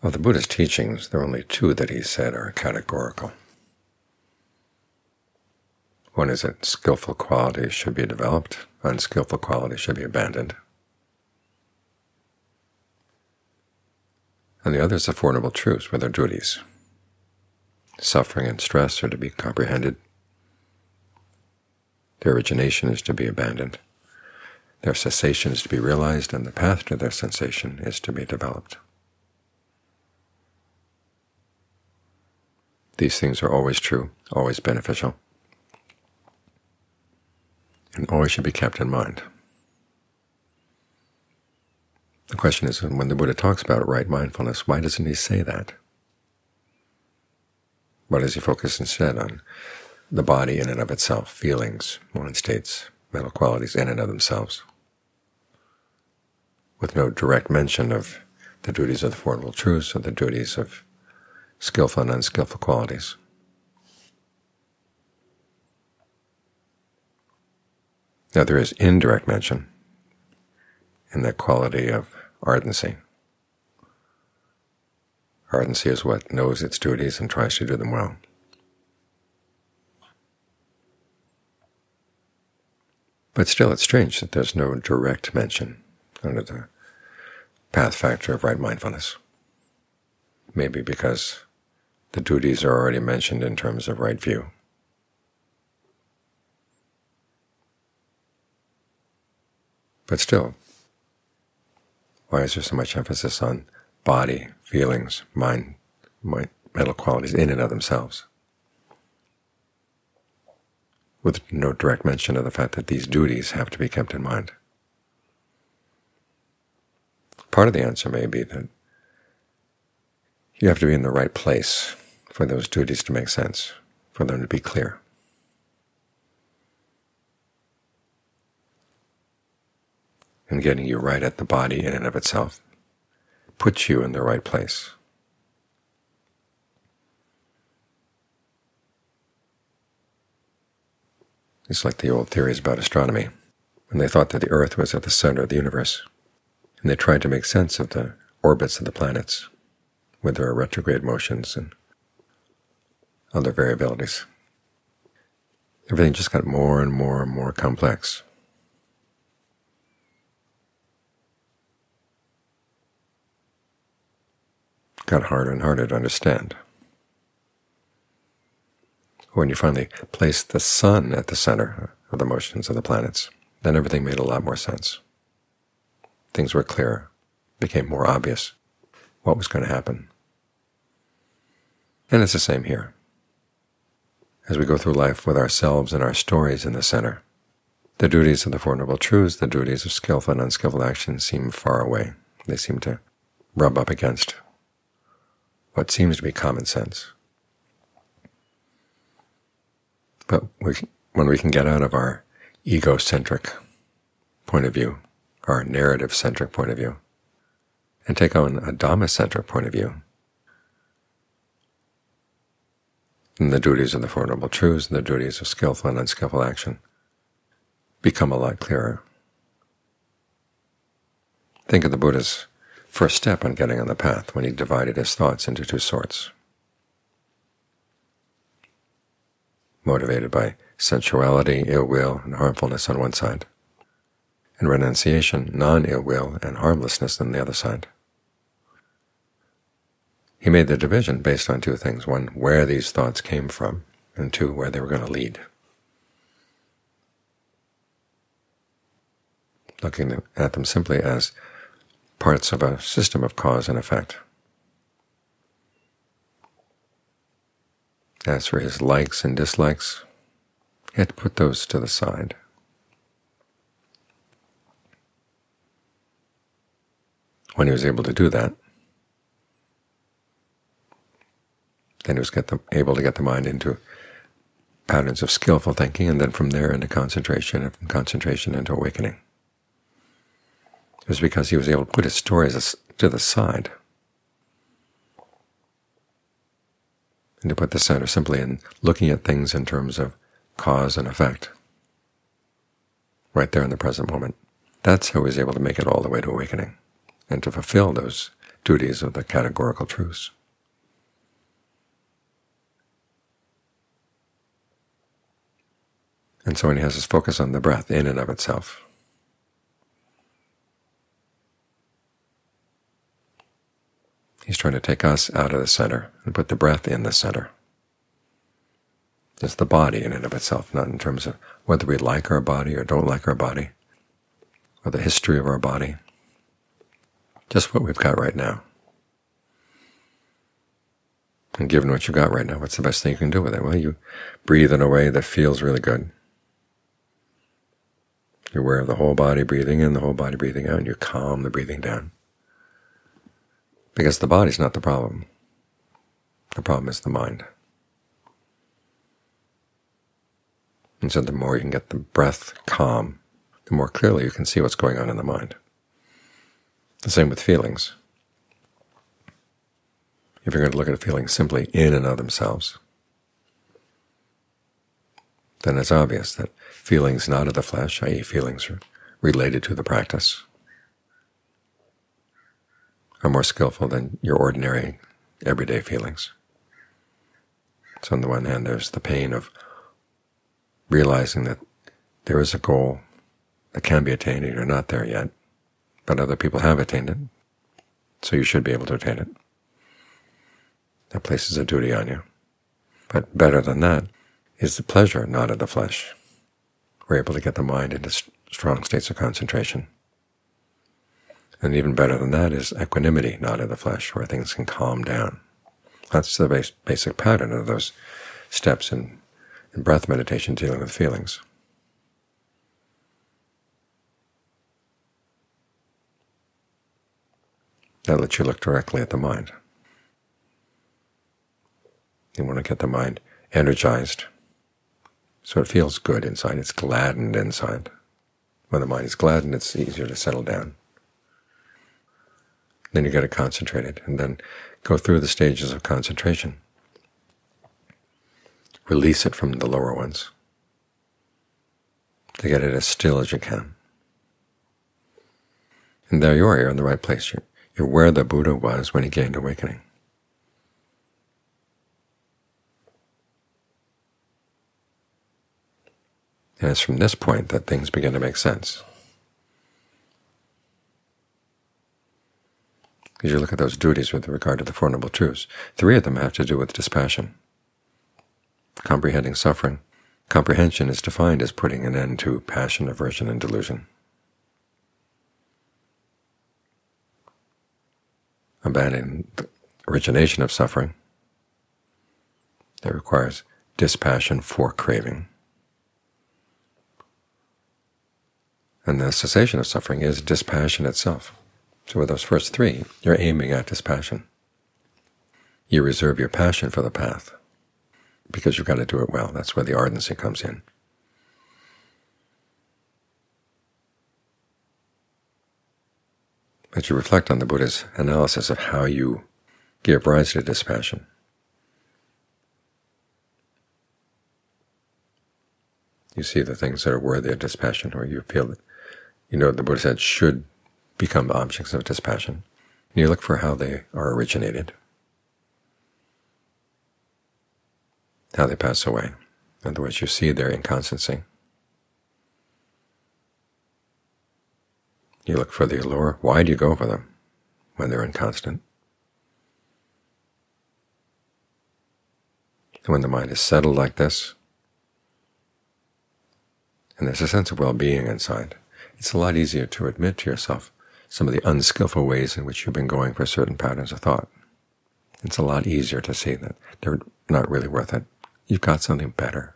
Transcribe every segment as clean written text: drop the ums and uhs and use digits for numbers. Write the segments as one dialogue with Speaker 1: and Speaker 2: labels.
Speaker 1: Of the Buddha's teachings, there are only two that he said are categorical. One is that skillful qualities should be developed, unskillful qualities should be abandoned. And the other is the Four Noble Truths, with their duties. Suffering and stress are to be comprehended. Their origination is to be abandoned. Their cessation is to be realized, and the path to their cessation is to be developed. These things are always true, always beneficial, and always should be kept in mind. The question is, when the Buddha talks about right mindfulness, why doesn't he say that? Why does he focus instead on the body in and of itself, feelings, mind states, mental qualities in and of themselves, with no direct mention of the duties of the Four Noble Truths or the duties of skillful and unskillful qualities? Now, there is indirect mention in that quality of ardency. Ardency is what knows its duties and tries to do them well. But still, it's strange that there's no direct mention under the path factor of right mindfulness. Maybe because the duties are already mentioned in terms of right view. But still, why is there so much emphasis on body, feelings, mind, mental qualities in and of themselves, with no direct mention of the fact that these duties have to be kept in mind? Part of the answer may be that you have to be in the right place for those duties to make sense, for them to be clear. And getting you right at the body in and of itself puts you in the right place. It's like the old theories about astronomy, when they thought that the Earth was at the center of the universe, and they tried to make sense of the orbits of the planets, with their retrograde motions and other variabilities. Everything just got more and more and more complex. Got harder and harder to understand. When you finally placed the sun at the center of the motions of the planets, then everything made a lot more sense. Things were clearer, became more obvious what was going to happen. And it's the same here. As we go through life with ourselves and our stories in the center, the duties of the Four Noble Truths, the duties of skillful and unskillful action seem far away. They seem to rub up against what seems to be common sense. But when we can get out of our egocentric point of view, our narrative-centric point of view, and take on a Dhammacentric point of view, and the duties of the Four Noble Truths and the duties of skillful and unskillful action become a lot clearer. Think of the Buddha's first step on getting on the path, when he divided his thoughts into two sorts: motivated by sensuality, ill will, and harmfulness on one side, and renunciation, non-ill will, and harmlessness on the other side. He made the division based on two things: one, where these thoughts came from, and two, where they were going to lead. Looking at them simply as parts of a system of cause and effect. As for his likes and dislikes, he had to put those to the side. When he was able to do that, then he was able to get the mind into patterns of skillful thinking, and then from there into concentration, and from concentration into awakening. It was because he was able to put his stories to the side, and to put the center simply in looking at things in terms of cause and effect, right there in the present moment. That's how he was able to make it all the way to awakening, and to fulfill those duties of the categorical truths. And so when he has his focus on the breath in and of itself, he's trying to take us out of the center and put the breath in the center. It's the body in and of itself, not in terms of whether we like our body or don't like our body, or the history of our body, just what we've got right now. And given what you've got right now, what's the best thing you can do with it? Well, you breathe in a way that feels really good. You're aware of the whole body breathing in, the whole body breathing out, and you calm the breathing down. Because the body's not the problem. The problem is the mind. And so the more you can get the breath calm, the more clearly you can see what's going on in the mind. The same with feelings. If you're going to look at feelings simply in and of themselves, then it's obvious that feelings not of the flesh, i.e. feelings related to the practice, are more skillful than your ordinary, everyday feelings. So on the one hand, there's the pain of realizing that there is a goal that can be attained and you're not there yet, but other people have attained it, so you should be able to attain it. That places a duty on you. But better than that is the pleasure not of the flesh. We're able to get the mind into strong states of concentration. And even better than that is equanimity not of the flesh, where things can calm down. That's the basic pattern of those steps in breath meditation dealing with feelings. That lets you look directly at the mind. You want to get the mind energized so it feels good inside, it's gladdened inside. When the mind is gladdened, it's easier to settle down. Then you get it concentrated, and then go through the stages of concentration. Release it from the lower ones to get it as still as you can. And there you are, you're in the right place. You're where the Buddha was when he gained awakening. And it's from this point that things begin to make sense. As you look at those duties with regard to the Four Noble Truths, 3 of them have to do with dispassion, comprehending suffering. Comprehension is defined as putting an end to passion, aversion, and delusion. Abandoning the origination of suffering, that requires dispassion for craving. And the cessation of suffering is dispassion itself. So with those first 3, you're aiming at dispassion. You reserve your passion for the path, because you've got to do it well. That's where the ardency comes in. But you reflect on the Buddha's analysis of how you give rise to dispassion. You see the things that are worthy of dispassion, or you feel that, the Buddha said should become objects of dispassion. And you look for how they are originated, how they pass away. In other words, you see their inconstancy. You look for the allure. Why do you go for them when they're inconstant? And when the mind is settled like this, and there's a sense of well-being inside, it's a lot easier to admit to yourself some of the unskillful ways in which you've been going for certain patterns of thought. It's a lot easier to see that they're not really worth it. You've got something better.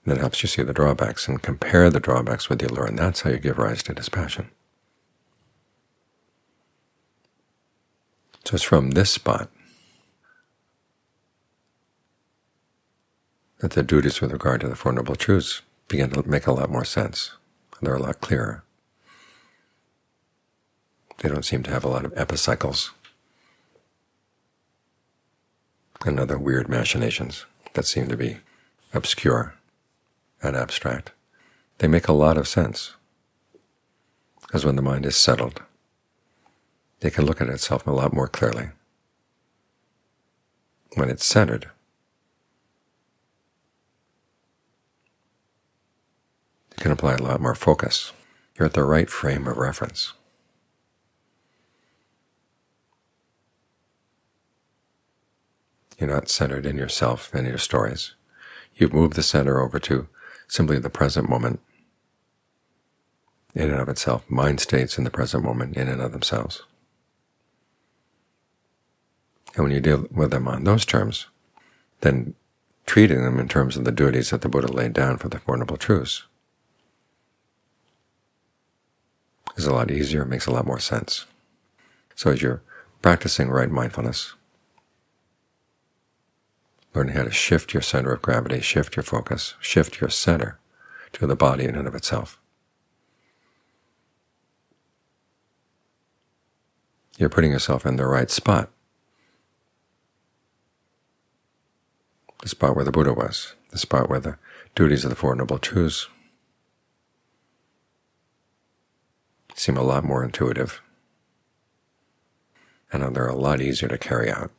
Speaker 1: That helps you see the drawbacks and compare the drawbacks with the allure, and that's how you give rise to dispassion. So it's from this spot that the duties with regard to the Four Noble Truths begin to make a lot more sense. They're a lot clearer. They don't seem to have a lot of epicycles and other weird machinations that seem to be obscure and abstract. They make a lot of sense Because when the mind is settled, it can look at itself a lot more clearly. When it's centered, you can apply a lot more focus. You're at the right frame of reference. You're not centered in yourself and your stories. You've moved the center over to simply the present moment in and of itself, mind states in the present moment in and of themselves. And when you deal with them on those terms, then treating them in terms of the duties that the Buddha laid down for the Four Noble Truths is a lot easier, makes a lot more sense. So as you're practicing right mindfulness, learning how to shift your center of gravity, shift your focus, shift your center to the body in and of itself, you're putting yourself in the right spot, the spot where the Buddha was, the spot where the duties of the Four Noble Truths seem a lot more intuitive, and they're a lot easier to carry out.